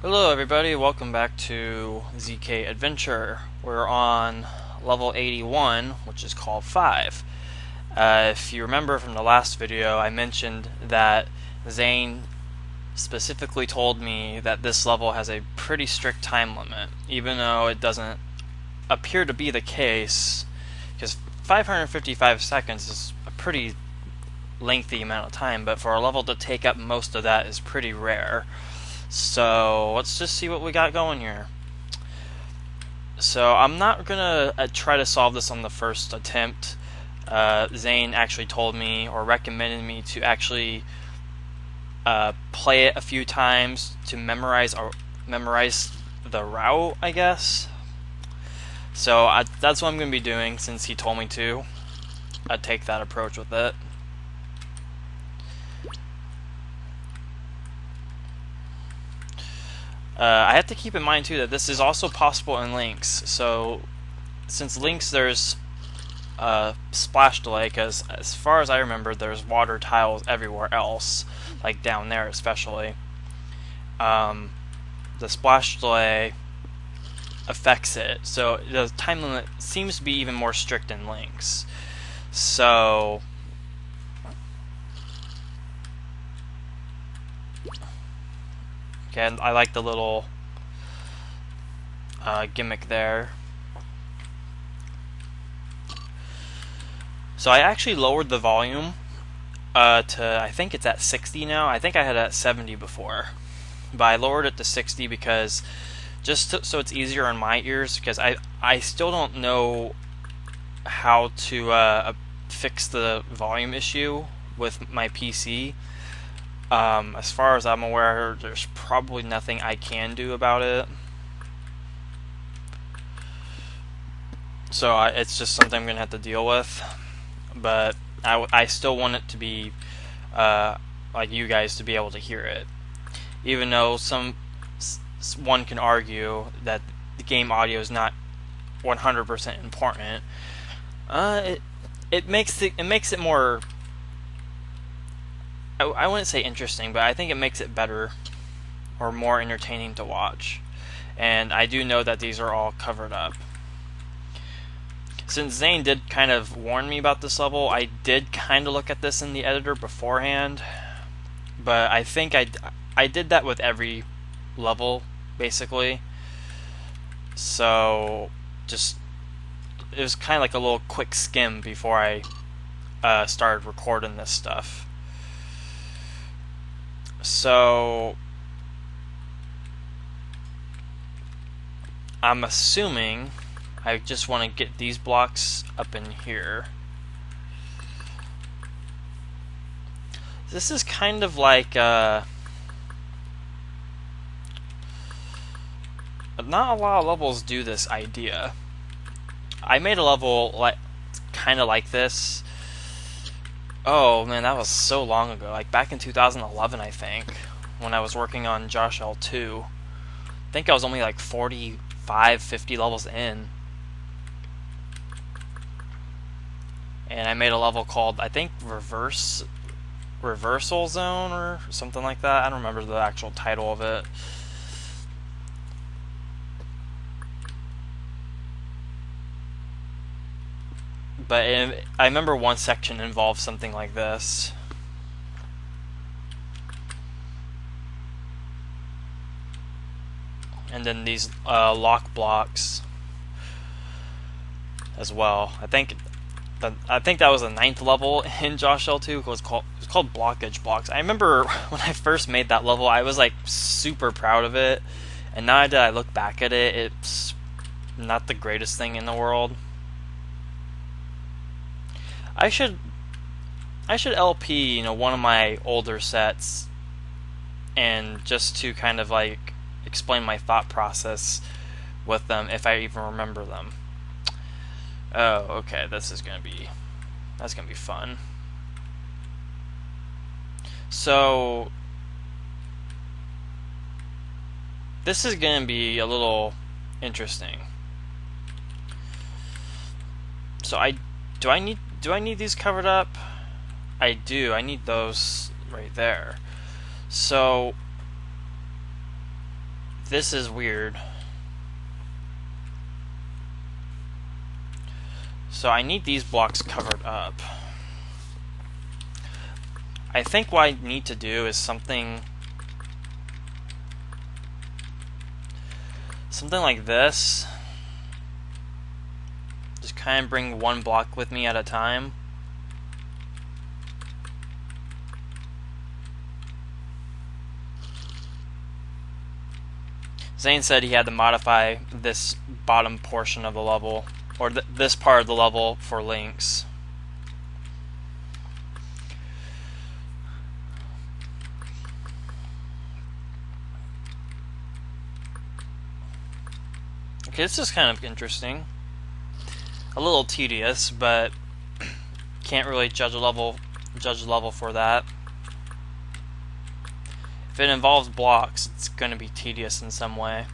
Hello everybody, welcome back to ZK Adventure. We're on level 81, which is called 5. If you remember from the last video, I mentioned that Zane specifically told me that this level has a pretty strict time limit, even though it doesn't appear to be the case, because 555 seconds is a pretty lengthy amount of time, but for a level to take up most of that is pretty rare. So let's just see what we got going here. So I'm not gonna try to solve this on the first attempt. Zane actually told me or recommended me to actually play it a few times to memorize the route, I guess. So that's what I'm gonna be doing since he told me to. I'd take that approach with it. I have to keep in mind too that this is also possible in links. So since links there's splash delay, because as far as I remember there's water tiles everywhere else, like down there especially. The splash delay affects it, so the time limit seems to be even more strict in links. So okay, I like the little gimmick there. So I actually lowered the volume to, I think it's at 60 now. I think I had it at 70 before, but I lowered it to 60 because so it's easier on my ears, because I still don't know how to fix the volume issue with my PC. As far as I'm aware, there's probably nothing I can do about it. So it's just something I'm going to have to deal with. But I still want it to be like you guys to be able to hear it. Even though one can argue that the game audio is not 100% important, it makes it more, I wouldn't say interesting, but I think it makes it better or more entertaining to watch. And I do know that these are all covered up. Since Zane did kind of warn me about this level, I did kind of look at this in the editor beforehand, but I think I did that with every level, basically. So it was kind of like a little quick skim before I started recording this stuff. So I'm assuming I just want to get these blocks up in here. This is kind of like not a lot of levels do this idea. I made a level kind of like this. Oh man, that was so long ago. Like back in 2011, I think, when I was working on Josh L2. I think I was only like 45, 50 levels in. And I made a level called, I think, Reversal Zone or something like that. I don't remember the actual title of it. But I remember one section involved something like this. And then these lock blocks as well. I think that was the 9th level in Josh L2. It was called blockage blocks. I remember when I first made that level, I was like super proud of it, and now that I look back at it, it's not the greatest thing in the world. I should LP, one of my older sets, and just to kind of like explain my thought process with them, if I even remember them. Oh, okay, that's gonna be fun. So this is gonna be a little interesting. So do I need these covered up? I do. I need those right there. So This is weird. So I need these blocks covered up. I think what I need to do is something like this. Just kind of bring one block with me at a time. Zane said he had to modify this bottom portion of the level, or this part of the level, for links. Okay, this is kind of interesting. A little tedious, but can't really judge a level for that. If it involves blocks, it's going to be tedious in some way.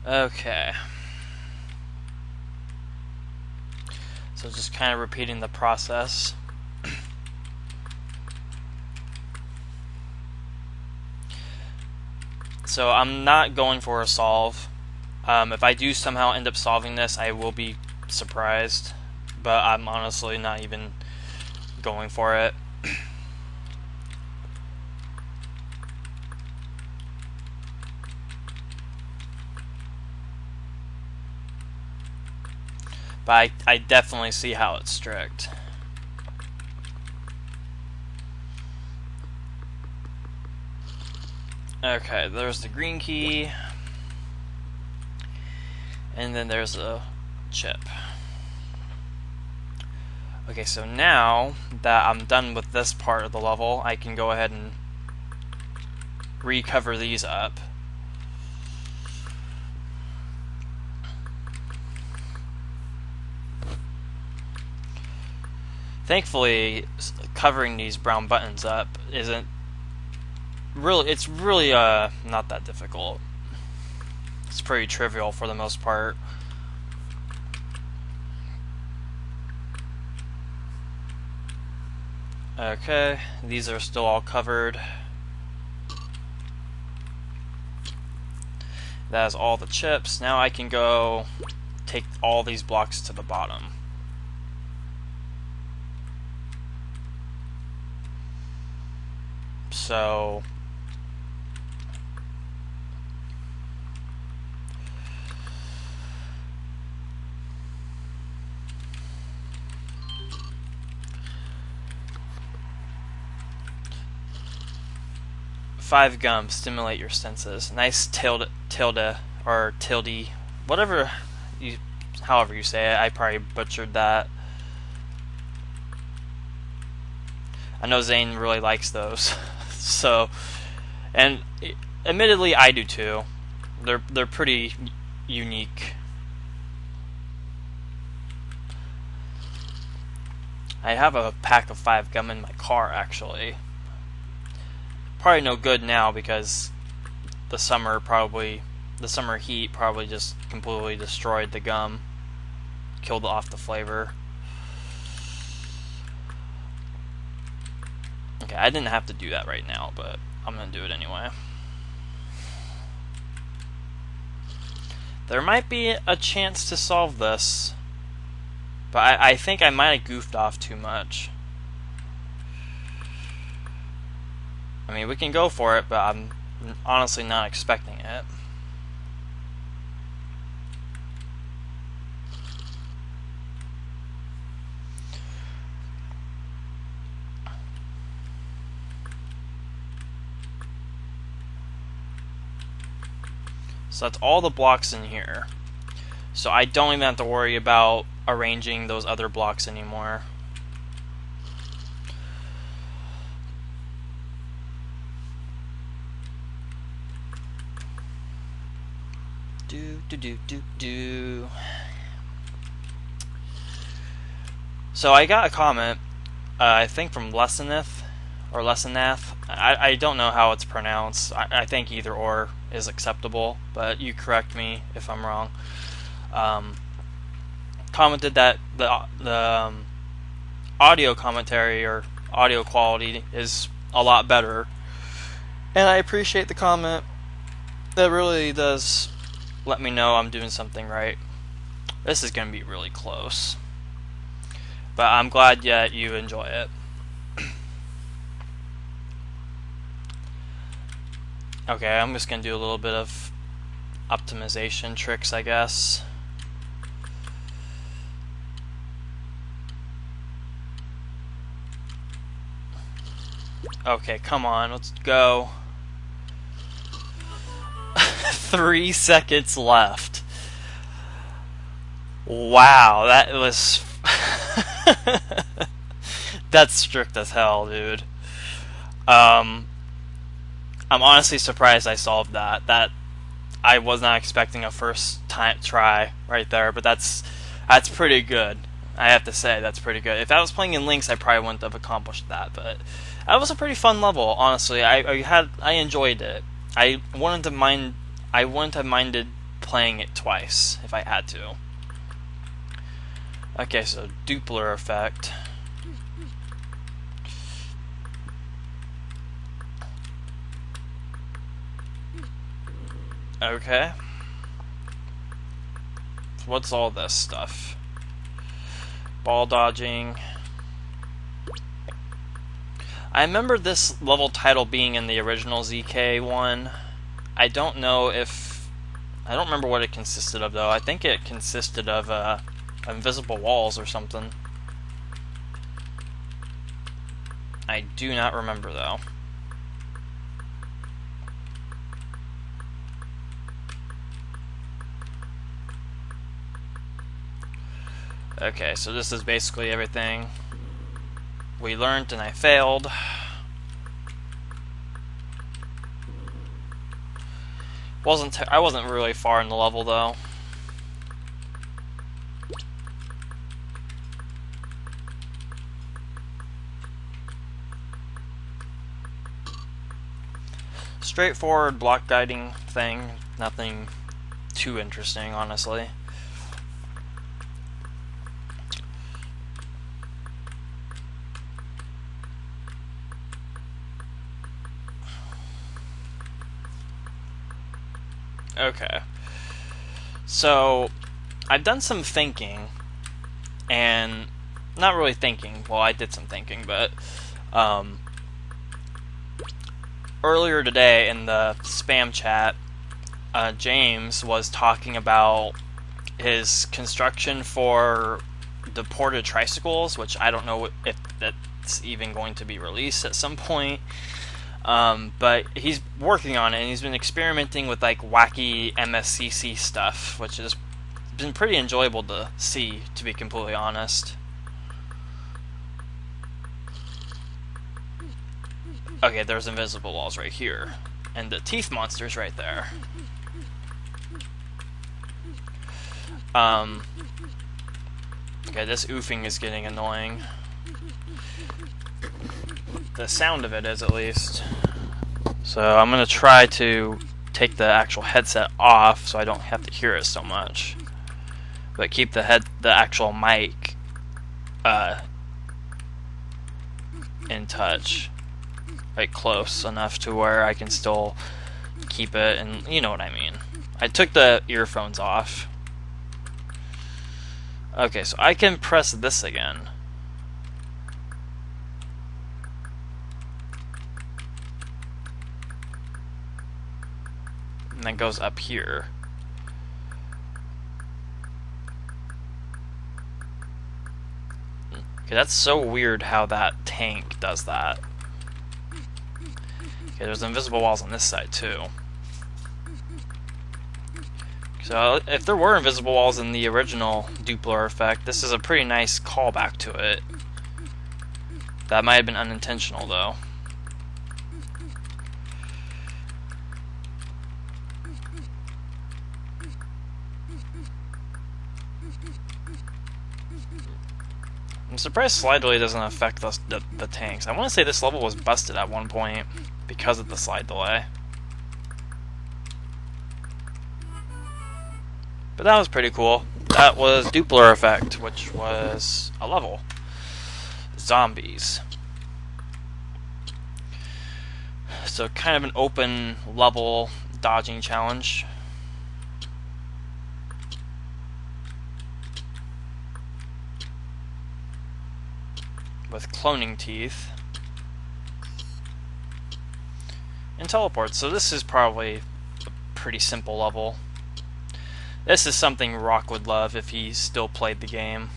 Okay. So just kind of repeating the process. So I'm not going for a solve. If I do somehow end up solving this, I will be surprised. But I'm honestly not even going for it. But I definitely see how it's strict. Okay, there's the green key. And then there's a chip. Okay, so now that I'm done with this part of the level, I can go ahead and recover these up. Thankfully, covering these brown buttons up isn't really, it's really not that difficult. It's pretty trivial for the most part. Okay, these are still all covered. That is all the chips. Now I can go take all these blocks to the bottom. So five gum, stimulate your senses. Nice tilde or tilde, whatever you, however you say it. I probably butchered that. I know Zane really likes those. So, and admittedly I do too. They're pretty unique. I have a pack of 5 gum in my car actually. Probably no good now because the summer heat probably just completely destroyed the gum, killed off the flavor. Okay, I didn't have to do that right now, but I'm gonna do it anyway. There might be a chance to solve this, but I think I might have goofed off too much. I mean, we can go for it, but I'm honestly not expecting it. So that's all the blocks in here. So I don't even have to worry about arranging those other blocks anymore. So I got a comment, I think from Lesseneth, or Lessenath. I don't know how it's pronounced. I think either or is acceptable, but you correct me if I'm wrong. commented that the audio commentary or audio quality is a lot better, and I appreciate the comment. That really does let me know I'm doing something right. This is going to be really close, but I'm glad that you enjoy it. Okay, I'm just going to do a little bit of optimization tricks, I guess. Okay, come on, let's go. 3 seconds left. Wow, that was... That's strict as hell, dude. I'm honestly surprised I solved that. That I was not expecting a first time try right there, but that's pretty good. I have to say, that's pretty good. If I was playing in Lynx, I probably wouldn't have accomplished that, but that was a pretty fun level, honestly. I enjoyed it. I wouldn't have minded playing it twice if I had to. Okay, so Doppler Effect. Okay. So what's all this stuff? Ball dodging. I remember this level title being in the original ZK one. I don't remember what it consisted of, though. I think it consisted of invisible walls or something. I do not remember, though. Okay, so this is basically everything we learned, and I failed. I wasn't really far in the level, though. Straightforward block guiding thing, nothing too interesting, honestly. Okay, so I've done some thinking, and not really thinking, well, I did some thinking, but earlier today in the spam chat, James was talking about his construction for the ported tricycles, which I don't know if that's even going to be released at some point. But he's working on it, and he's been experimenting with like wacky MSCC stuff, which has been pretty enjoyable to see, to be completely honest. Okay, there's invisible walls right here, and the teeth monster's right there. Okay, this oofing is getting annoying. The sound of it is, at least. So I'm gonna try to take the actual headset off so I don't have to hear it so much, but keep the actual mic in touch, like close enough to where I can still keep it, and you know what I mean. I took the earphones off. Okay, so I can press this again. And then goes up here. Okay, that's so weird how that tank does that. Okay, there's invisible walls on this side too. So if there were invisible walls in the original Doppler Effect, this is a pretty nice callback to it. That might have been unintentional, though. I'm surprised slide delay doesn't affect the tanks. I want to say this level was busted at one point because of the slide delay. But that was pretty cool. that was Doppler Effect, which was a level. Zombies. So kind of an open level dodging challenge. With cloning teeth. And teleports. So this is probably a pretty simple level. This is something Rock would love if he still played the game.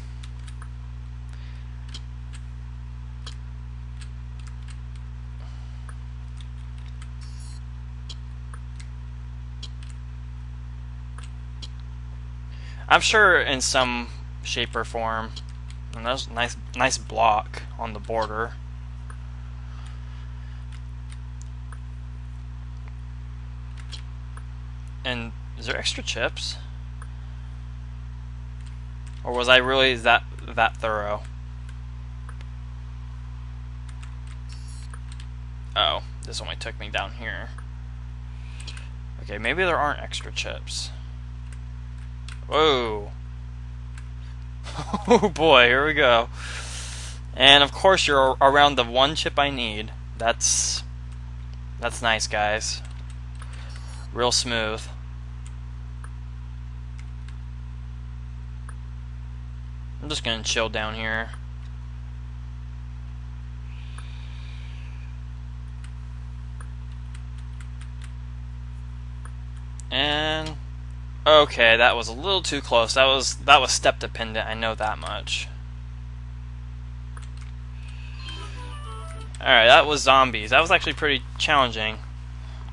I'm sure in some shape or form. And there's a nice block on the border. And is there extra chips? Or was I really that thorough? Oh, this only took me down here. Okay, maybe there aren't extra chips. Whoa. Oh boy, here we go. And of course you're around the one chip I need. That's nice, guys. Real smooth. I'm just gonna chill down here. And okay, that was a little too close. That was step dependent, I know that much. Alright, that was zombies. That was actually pretty challenging.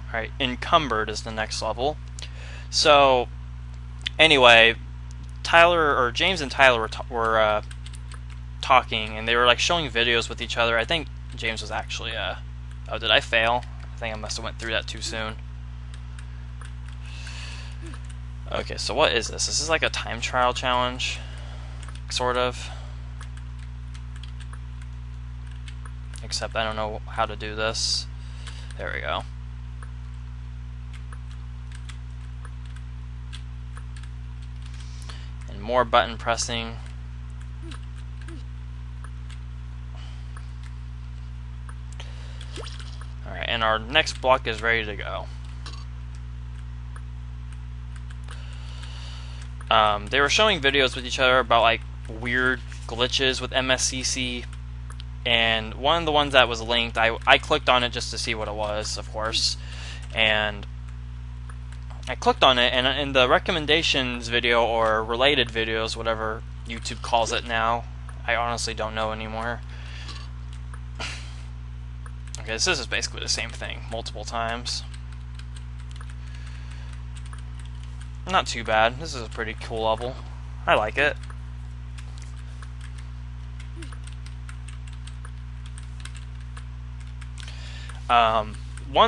Alright, Encumbered is the next level. So anyway, James and Tyler were talking, and they were like showing videos with each other. I think James was actually oh, did I fail? I think I must have went through that too soon. Okay, so what is this? This is like a time trial challenge, sort of. Except I don't know how to do this. There we go. And more button pressing. Alright, and our next block is ready to go. They were showing videos with each other about like weird glitches with MSCC, and one of the ones that was linked, I clicked on it just to see what it was, of course, and I clicked on it, and in the recommendations video, or related videos, whatever YouTube calls it now, I honestly don't know anymore. Okay, so this is basically the same thing multiple times. Not too bad. This is a pretty cool level. I like it. One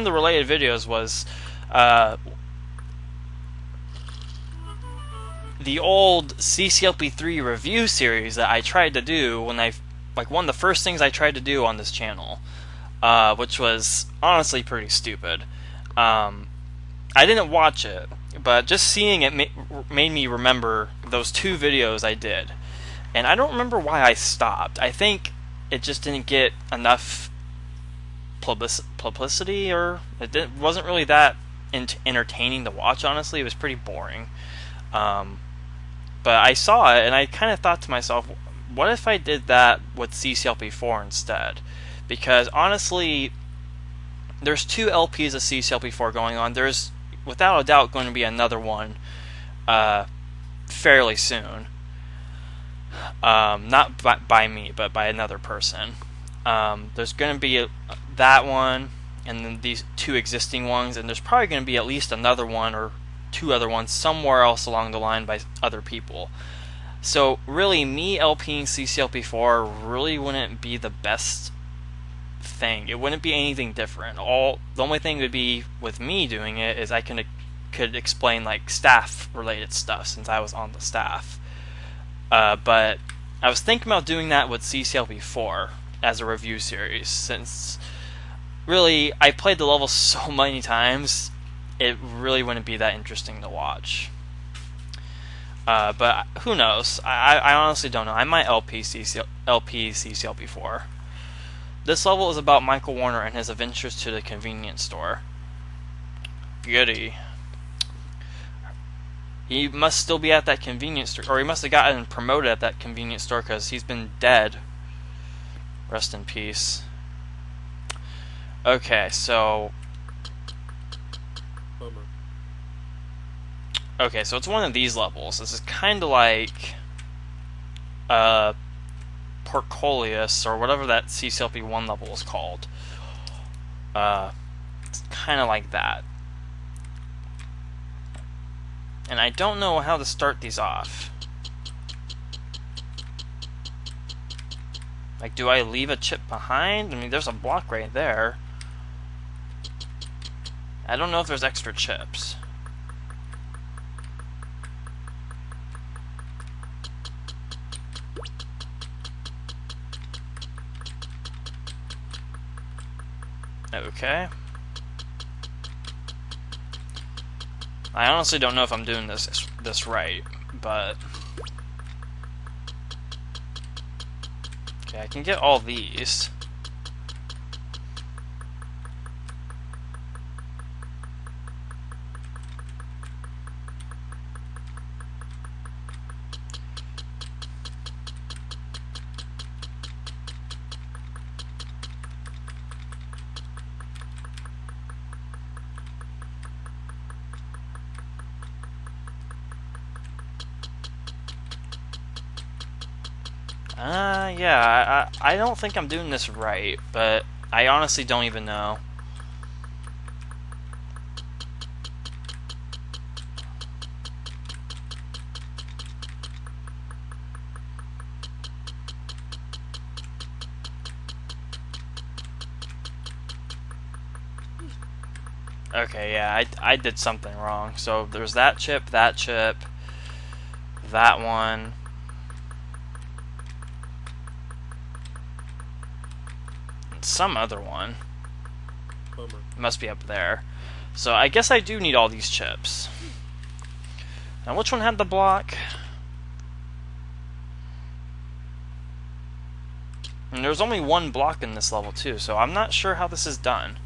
of the related videos was the old CCLP3 review series that I tried to do when one of the first things I tried to do on this channel, which was honestly pretty stupid. I didn't watch it, but just seeing it made me remember those two videos I did. And I don't remember why I stopped. I think it just didn't get enough publicity, or it wasn't really that entertaining to watch, honestly. It was pretty boring. But I saw it, and I kind of thought to myself, what if I did that with CCLP4 instead? Because honestly, there's two LPs of CCLP4 going on. There's without a doubt going to be another one fairly soon. Not by me, but by another person. There's going to be that one, and then these two existing ones, and there's probably going to be at least another one or two other ones somewhere else along the line by other people. So really, me LPing CCLP4 really wouldn't be the best thing. It wouldn't be anything different. The only thing would be with me doing it is I could explain like staff related stuff, since I was on the staff. But I was thinking about doing that with CCLP4 as a review series, since really I played the level so many times, it really wouldn't be that interesting to watch. But who knows? I honestly don't know. I might LP CCL before. This level is about Michael Warner and his adventures to the convenience store. Goody. He must still be at that convenience store, or he must have gotten promoted at that convenience store because he's been dead. Rest in peace. Okay, so... Okay, so it's one of these levels. This is kind of like... Portcullis, or whatever that CCLP1 level is called. It's kind of like that. And I don't know how to start these off. Like, do I leave a chip behind? I mean, there's a block right there. I don't know if there's extra chips. Okay. I honestly don't know if I'm doing this right, but okay, I can get all these. Yeah, I don't think I'm doing this right, but I honestly don't even know. Okay, yeah, I did something wrong. So there's that chip, that one. Some other one. Bummer. It must be up there. So I guess I do need all these chips. Now which one had the block? And there's only one block in this level too, so I'm not sure how this is done.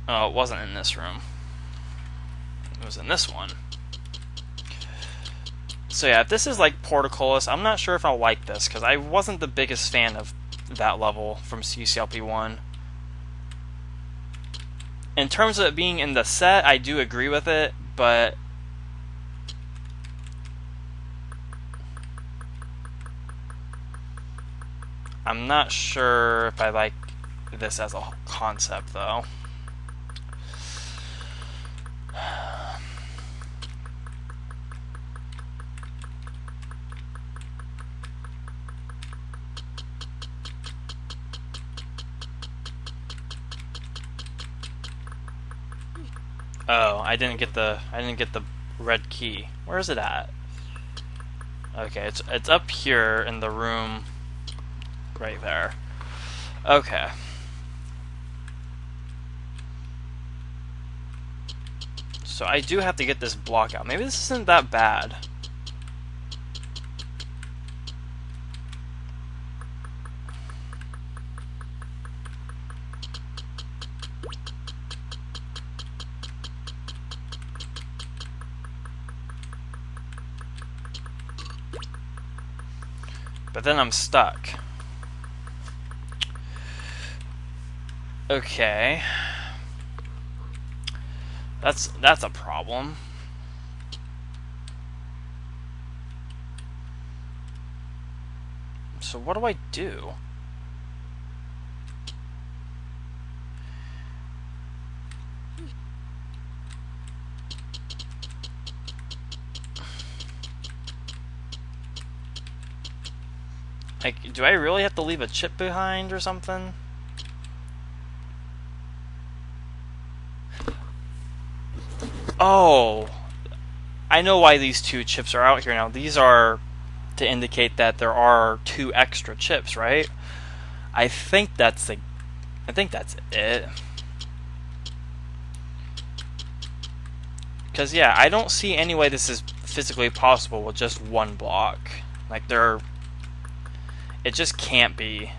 Oh, it wasn't in this room. It was in this one. So yeah, if this is like Portcullis, I'm not sure if I'll like this, because I wasn't the biggest fan of that level from CCLP1. In terms of it being in the set, I do agree with it, but I'm not sure if I like this as a concept, though. Oh, I didn't get the red key. Where is it at? Okay, it's up here in the room right there. Okay. So I do have to get this block out. Maybe this isn't that bad. But then I'm stuck. Okay. That's a problem. So what do I do? Like, do I really have to leave a chip behind or something? Oh, I know why these two chips are out here now. These are to indicate that there are 2 extra chips, right? I think that's it. Because, yeah, I don't see any way this is physically possible with just one block. Like, it just can't be.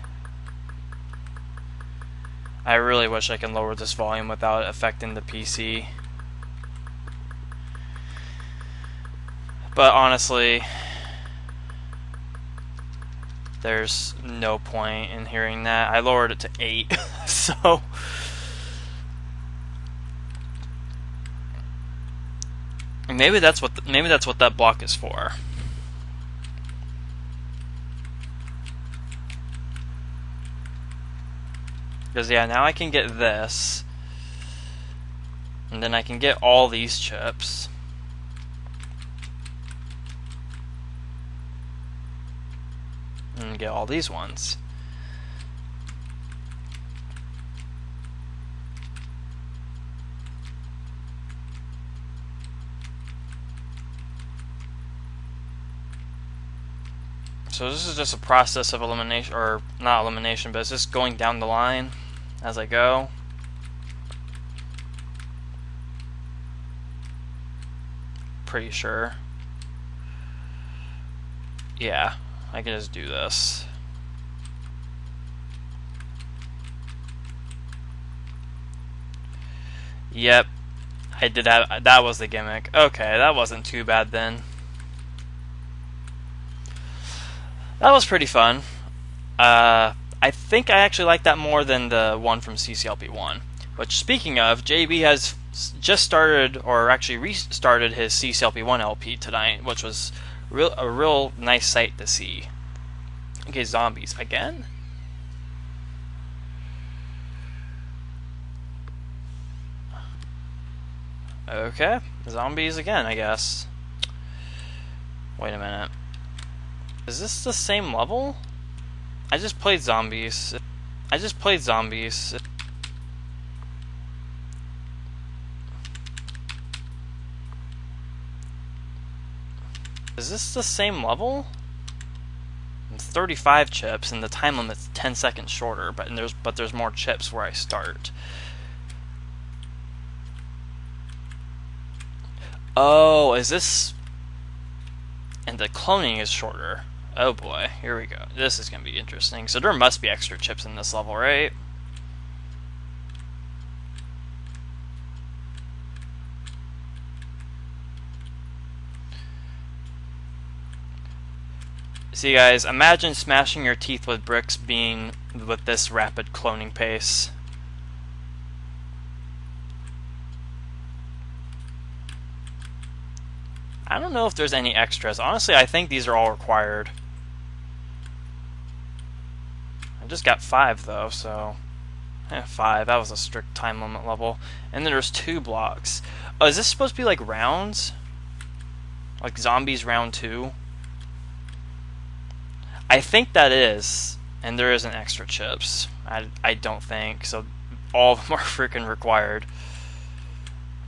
I really wish I can lower this volume without affecting the PC. But honestly, there's no point in hearing that. I lowered it to 8, so... Maybe that's what that block is for. Because yeah, now I can get this, and then I can get all these chips. And get all these ones. So this is just a process of elimination, or not elimination, but it's just going down the line as I go. Pretty sure. Yeah, I can just do this. Yep, I did have, that was the gimmick. Okay, that wasn't too bad then. That was pretty fun. I think I actually like that more than the one from CCLP1. Which, speaking of, JB has just started, or actually restarted his CCLP1 LP tonight, which was a real nice sight to see. Okay, zombies again? Okay, zombies again, I guess. Wait a minute. Is this the same level? I just played zombies. Is this the same level? It's 35 chips and the time limit's 10 seconds shorter, but there's more chips where I start. Oh, is this... And the cloning is shorter. Oh boy, here we go. This is going to be interesting. So there must be extra chips in this level, right? See guys, imagine smashing your teeth with bricks being with this rapid cloning pace. I don't know if there's any extras. Honestly, I think these are all required. I just got 5 though, so 5. That was a strict time limit level. And then there's 2 blocks. Oh, is this supposed to be like rounds? Like zombies round 2? I think that is. And there isn't extra chips. I don't think. So all of them are freaking required.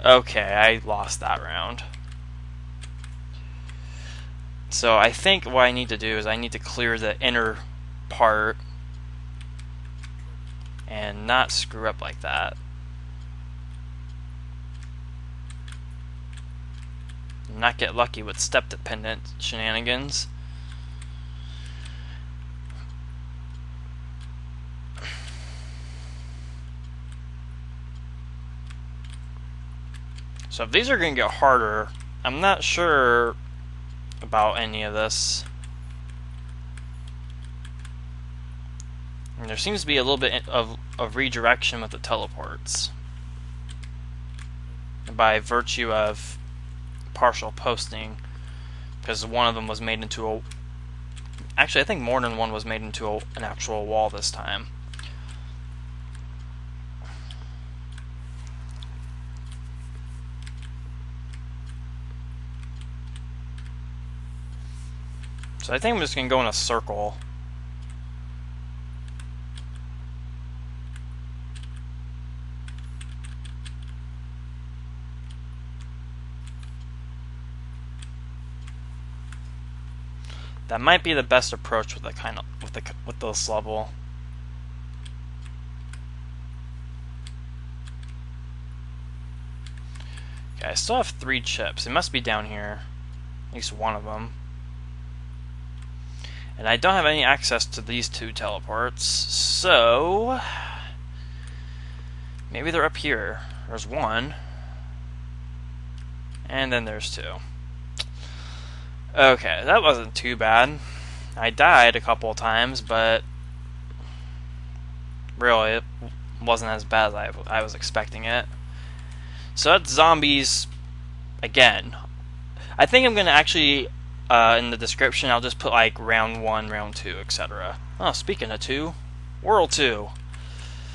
Okay, I lost that round. So I think what I need to do is I need to clear the inner part and not screw up like that. Not get lucky with step dependent shenanigans. So if these are going to get harder, I'm not sure about any of this. And there seems to be a little bit of redirection with the teleports by virtue of partial posting, because one of them was made into a... Actually, I think more than one was made into an actual wall this time. So I think I'm just going to go in a circle. That might be the best approach with with this level. Okay, I still have 3 chips. It must be down here. At least one of them. And I don't have any access to these 2 teleports, so maybe they're up here. There's 1. And then there's 2. Okay, that wasn't too bad. I died a couple of times, but really, it wasn't as bad as I was expecting it. So that's zombies again. I think I'm going to actually, in the description, I'll just put like round 1, round 2, etc. Oh, speaking of 2, World 2.